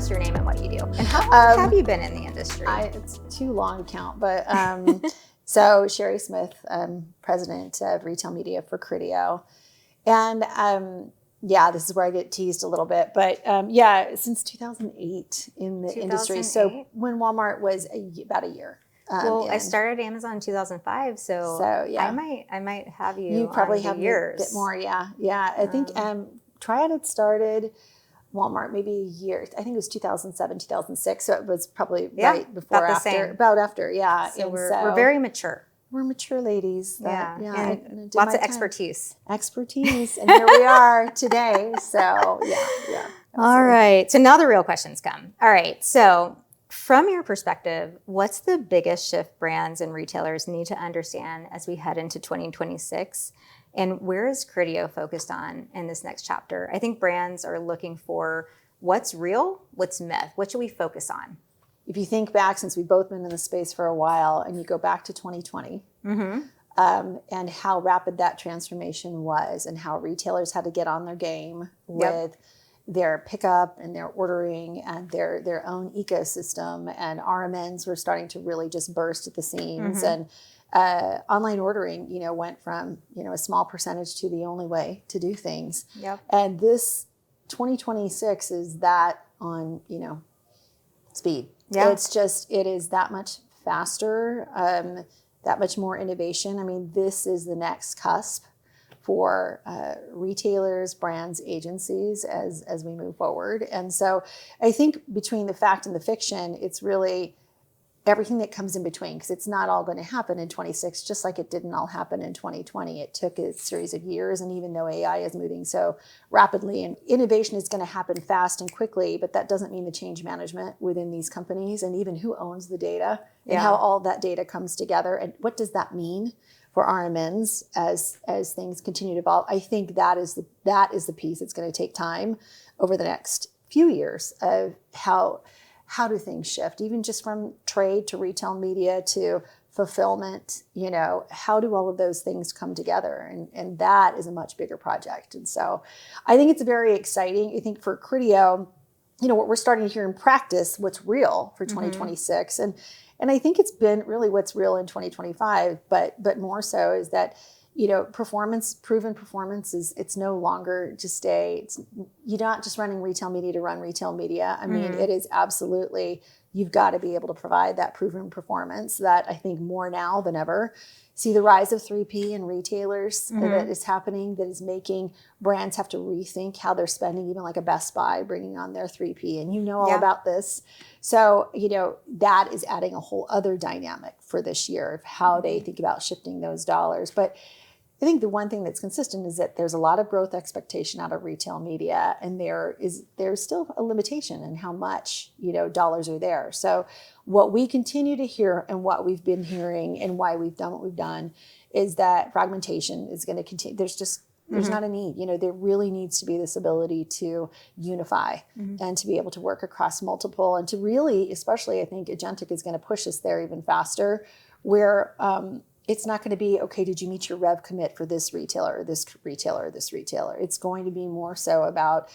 us your name and what you do. And how long have you been in the industry? It's too long to count, but so Sherry Smith, president of retail media for Criteo. And this is where I get teased a little bit, but since 2008 in the industry. So when Walmart was about a year. I started Amazon in 2005, so I might have you. You probably have years. A bit more, yeah. I think Triad had started Walmart maybe a year. I think it was 2007, 2006. So it was probably right before, about after. So we're very mature. We're mature ladies. And lots of expertise. And here we are today. So yeah. All right. So now the real questions come. All right. So from your perspective, what's the biggest shift brands and retailers need to understand as we head into 2026? And where is Criteo focused on in this next chapter? I think brands are looking for what's real, what's myth. What should we focus on? If you think back, since we've both been in the space for a while, and you go back to 2020, and how rapid that transformation was, and how retailers had to get on their game with their pickup and their ordering and their own ecosystem, and RMNs were starting to really just burst at the seams, and online ordering, went from a small percentage to the only way to do things. And this 2026 is that on speed. It is that much faster, that much more innovation. I mean, this is the next cusp for retailers, brands, agencies as we move forward. And so I think between the fact and the fiction, it's really everything that comes in between, because it's not all going to happen in 26, just like it didn't all happen in 2020. It took a series of years, and even though AI is moving so rapidly, and innovation is going to happen fast and quickly, but that doesn't mean the change management within these companies, and even who owns the data, and how all that data comes together, and what does that mean for RMNs as things continue to evolve. I think that is the piece that's going to take time over the next few years of how do things shift, even just from trade to retail media to fulfillment, how do all of those things come together? And that is a much bigger project. And so I think it's very exciting. I think for Criteo, what we're starting to hear in practice, what's real for 2026. And I think it's been really what's real in 2025, but more so is that, proven performance it's no longer just you're not just running retail media to run retail media. I mean, it is absolutely, you've got to be able to provide that proven performance that I think more now than ever. See the rise of 3P and retailers that is happening, that is making brands have to rethink how they're spending, even like a Best Buy bringing on their 3P, and all about this. So, that is adding a whole other dynamic for this year of how they think about shifting those dollars. But I think the one thing that's consistent is that there's a lot of growth expectation out of retail media, and there's still a limitation in how much, dollars are there. So what we continue to hear and what we've been hearing and why we've done what we've done is that fragmentation is going to continue. There's not a need, there really needs to be this ability to unify and to be able to work across multiple, and to really, especially I think agentic is going to push us there even faster, where, it's not going to be, okay, did you meet your rev commit for this retailer or this retailer or this retailer? It's going to be more so about,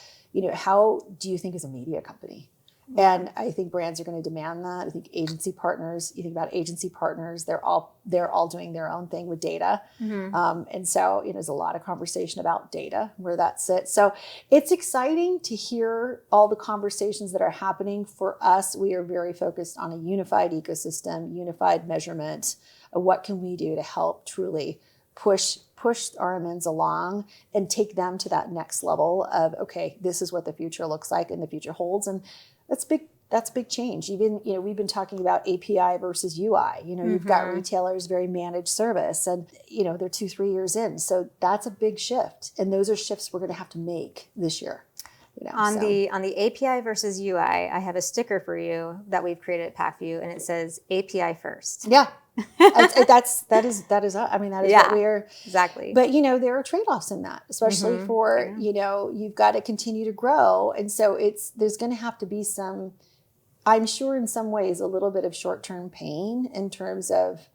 how do you think as a media company? And I think brands are going to demand that. I think agency partners, you think about agency partners, they're all doing their own thing with data. And so, there's a lot of conversation about data, where that sits. So it's exciting to hear all the conversations that are happening. For us, we are very focused on a unified ecosystem, unified measurement. What can we do to help truly push RMNs along and take them to that next level of, okay, this is what the future looks like and the future holds. And that's big change. Even, we've been talking about API versus UI. You've got retailers, very managed service, and, they're 2-3 years in. So that's a big shift. And those are shifts we're going to have to make this year. On the API versus UI, I have a sticker for you that we've created at PackView, and it says API first. Yeah. that is I mean, that is what we're exactly. But there are trade-offs in that, especially for you've got to continue to grow, and so there's going to have to be some, I'm sure in some ways, a little bit of short-term pain in terms of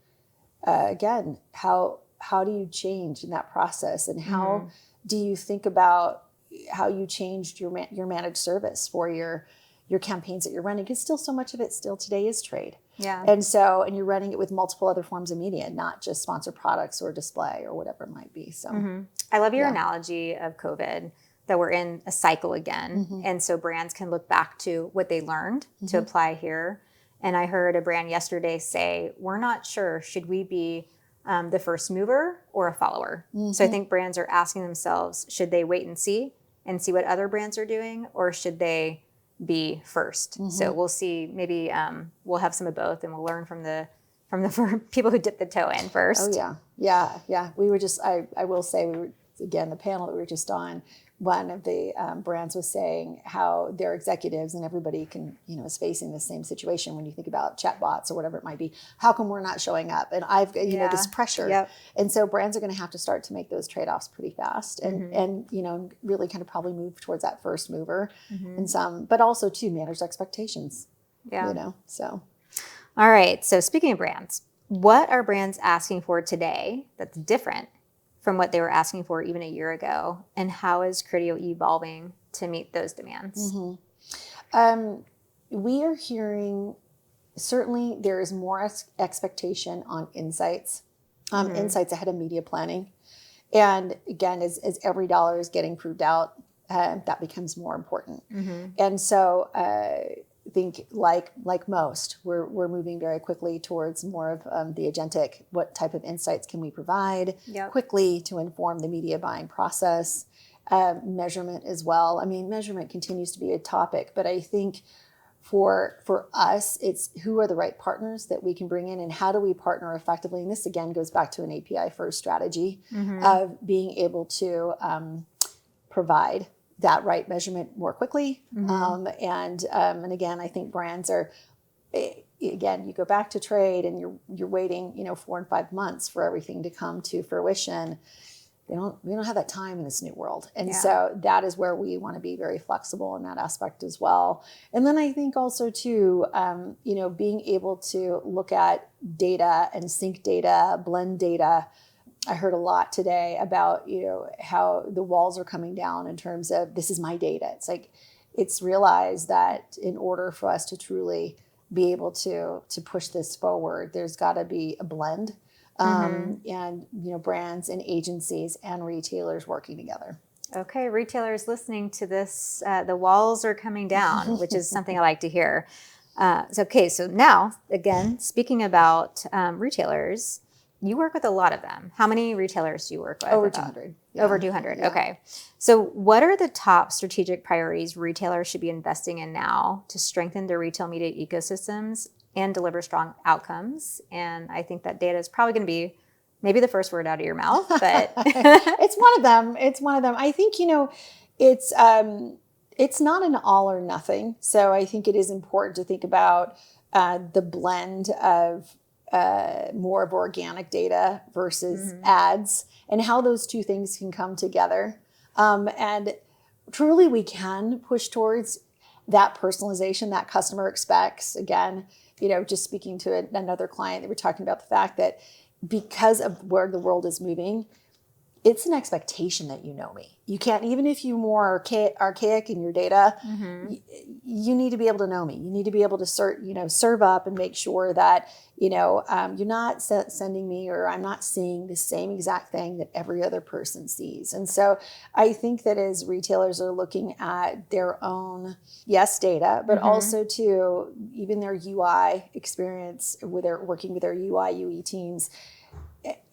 again, how do you change in that process, and how do you think about how you changed your managed service for your your campaigns that you're running, because still so much of it still today is trade. Yeah. And you're running it with multiple other forms of media, not just sponsored products or display or whatever it might be. So I love your analogy of COVID, that we're in a cycle again. And so brands can look back to what they learned to apply here. And I heard a brand yesterday say, we're not sure, should we be the first mover or a follower? So I think brands are asking themselves, should they wait and see what other brands are doing, or should they be first? So we'll see, maybe we'll have some of both, and we'll learn from the people who dipped the toe in first. Oh yeah. We were just, I will say, the panel that we were just on, one of the brands was saying how their executives and everybody is facing the same situation when you think about chatbots or whatever it might be. How come we're not showing up? And I've, this pressure. Yep. And so brands are going to have to start to make those trade-offs pretty fast and really kind of probably move towards that first mover and but also to manage expectations. Yeah. So. All right. So speaking of brands, what are brands asking for today that's different from what they were asking for even a year ago? And how is Criteo evolving to meet those demands? We are hearing, certainly there is more expectation on insights, insights ahead of media planning. And again, as every dollar is getting proved out, that becomes more important. And so I think like most, we're moving very quickly towards more of the agentic. What type of insights can we provide quickly to inform the media buying process? Measurement as well. I mean, measurement continues to be a topic, but I think for us, it's who are the right partners that we can bring in, and how do we partner effectively? And this again goes back to an API first strategy of being able to provide that right measurement more quickly. And again, I think brands are, again, you go back to trade and you're waiting, 4 and 5 months for everything to come to fruition. We don't have that time in this new world. And so that is where we want to be very flexible in that aspect as well. And then I think also too, being able to look at data and sync data, blend data. I heard a lot today about, how the walls are coming down in terms of this is my data. It's like, it's realized that in order for us to truly be able to push this forward, there's got to be a blend and, brands and agencies and retailers working together. Okay, retailers listening to this, the walls are coming down, which is something I like to hear. So now, again, speaking about retailers, you work with a lot of them. How many retailers do you work with? Over 200. Yeah. Over 200. Yeah. Okay. So what are the top strategic priorities retailers should be investing in now to strengthen their retail media ecosystems and deliver strong outcomes? And I think that data is probably going to be maybe the first word out of your mouth, but it's one of them. I think, it's not an all or nothing. So I think it is important to think about the blend of more of organic data versus ads, and how those two things can come together. And truly we can push towards that personalization that customer expects. Again, just speaking to another client, they were talking about the fact that because of where the world is moving, it's an expectation that you know me. You can't, even if you're more archaic in your data, you need to be able to know me. You need to be able to serve up and make sure that, you're not sending me, or I'm not seeing the same exact thing that every other person sees. And so I think that as retailers are looking at their own, data, but also to even their UI experience with working with their UI, UE teams,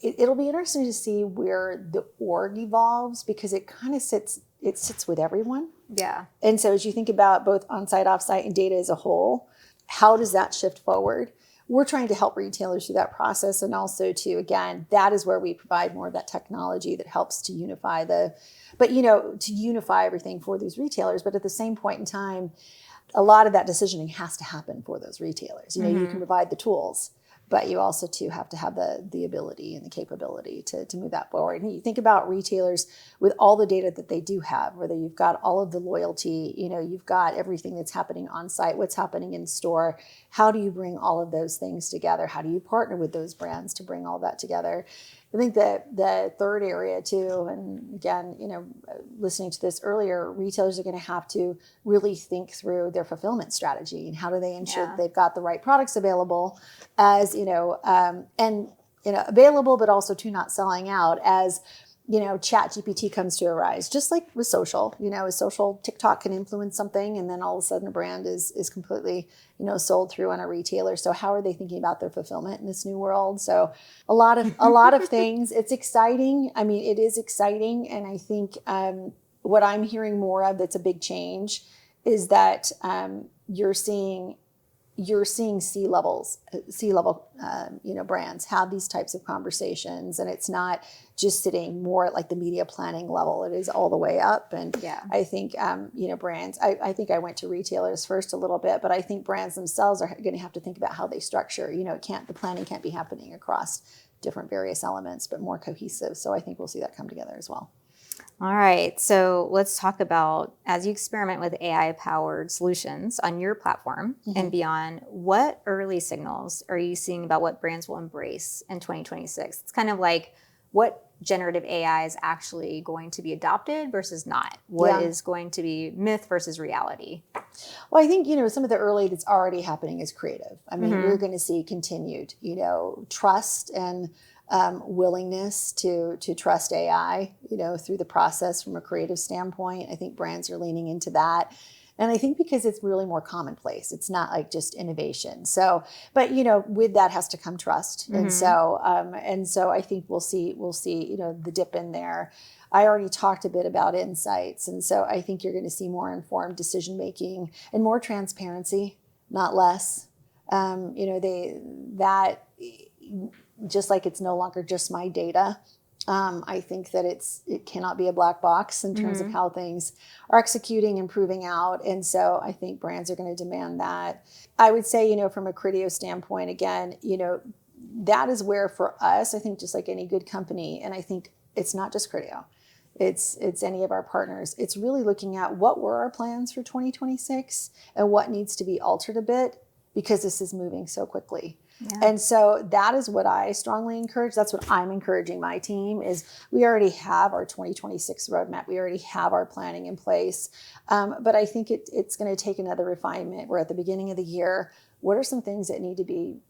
it'll be interesting to see where the org evolves, because it kind of sits with everyone. Yeah. And so as you think about both on-site, off-site, and data as a whole, how does that shift forward? We're trying to help retailers through that process, and also to, again, that is where we provide more of that technology that helps to unify everything for these retailers. But at the same point in time, a lot of that decisioning has to happen for those retailers. You can provide the tools, but you also too have to have the ability and the capability to move that forward. And you think about retailers with all the data that they do have, whether you've got all of the loyalty, you've got everything that's happening on site, what's happening in store. How do you bring all of those things together? How do you partner with those brands to bring all that together? I think that the third area too, and again, listening to this earlier, retailers are going to have to really think through their fulfillment strategy and how do they ensure that they've got the right products available as, available, but also to not selling out as, chat GPT comes to arise, just like with social, a social TikTok can influence something and then all of a sudden a brand is completely, sold through on a retailer. So how are they thinking about their fulfillment in this new world? So a lot of things. It's exciting. I mean, it is exciting. And I think what I'm hearing more of that's a big change is that you're seeing C-level brands have these types of conversations, and it's not just sitting more at like the media planning level. It is all the way up. And I think, brands, I think I went to retailers first a little bit, but I think brands themselves are going to have to think about how they structure, the planning can't be happening across different various elements, but more cohesive. So I think we'll see that come together as well. All right, so let's talk about, as you experiment with AI-powered solutions on your platform and beyond, what early signals are you seeing about what brands will embrace in 2026? It's kind of like what generative AI is actually going to be adopted versus not. What is going to be myth versus reality? Well, I think, some of the early that's already happening is creative. I mean, we're going to see continued, trust and willingness to trust AI, through the process from a creative standpoint. I think brands are leaning into that. And I think because it's really more commonplace, it's not like just innovation. So, but with that has to come trust. And so I think we'll see, the dip in there. I already talked a bit about insights. And so I think you're going to see more informed decision-making and more transparency, not less. Just like it's no longer just my data. I think that it cannot be a black box in terms of how things are executing and proving out. And so I think brands are going to demand that. I would say, from a Criteo standpoint, again, that is where for us, I think just like any good company, and I think it's not just Criteo, it's any of our partners. It's really looking at what were our plans for 2026 and what needs to be altered a bit because this is moving so quickly. Yeah. And so that is what I strongly encourage. That's what I'm encouraging my team is we already have our 2026 roadmap. We already have our planning in place. But I think it's going to take another refinement. We're at the beginning of the year. What are some things that need to be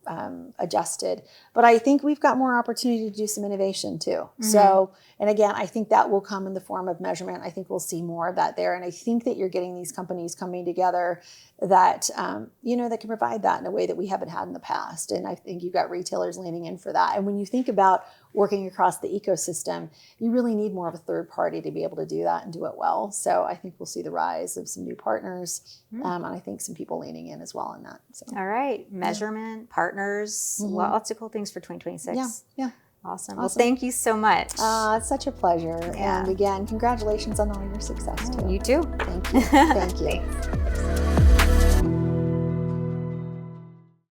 adjusted? But I think we've got more opportunity to do some innovation too. So, and again, I think that will come in the form of measurement. I think we'll see more of that there. And I think that you're getting these companies coming together that, that can provide that in a way that we haven't had in the past. And I think you've got retailers leaning in for that. And when you think about working across the ecosystem, you really need more of a third party to be able to do that and do it well. So I think we'll see the rise of some new partners. And I think some people leaning in as well in that. So. All right. Measurement, partners, lots of cool things for 2026. Yeah. Awesome. Well, thank you so much. It's such a pleasure. Yeah. And again, congratulations on all your success too. You too. Thank you. Thank you. Thanks.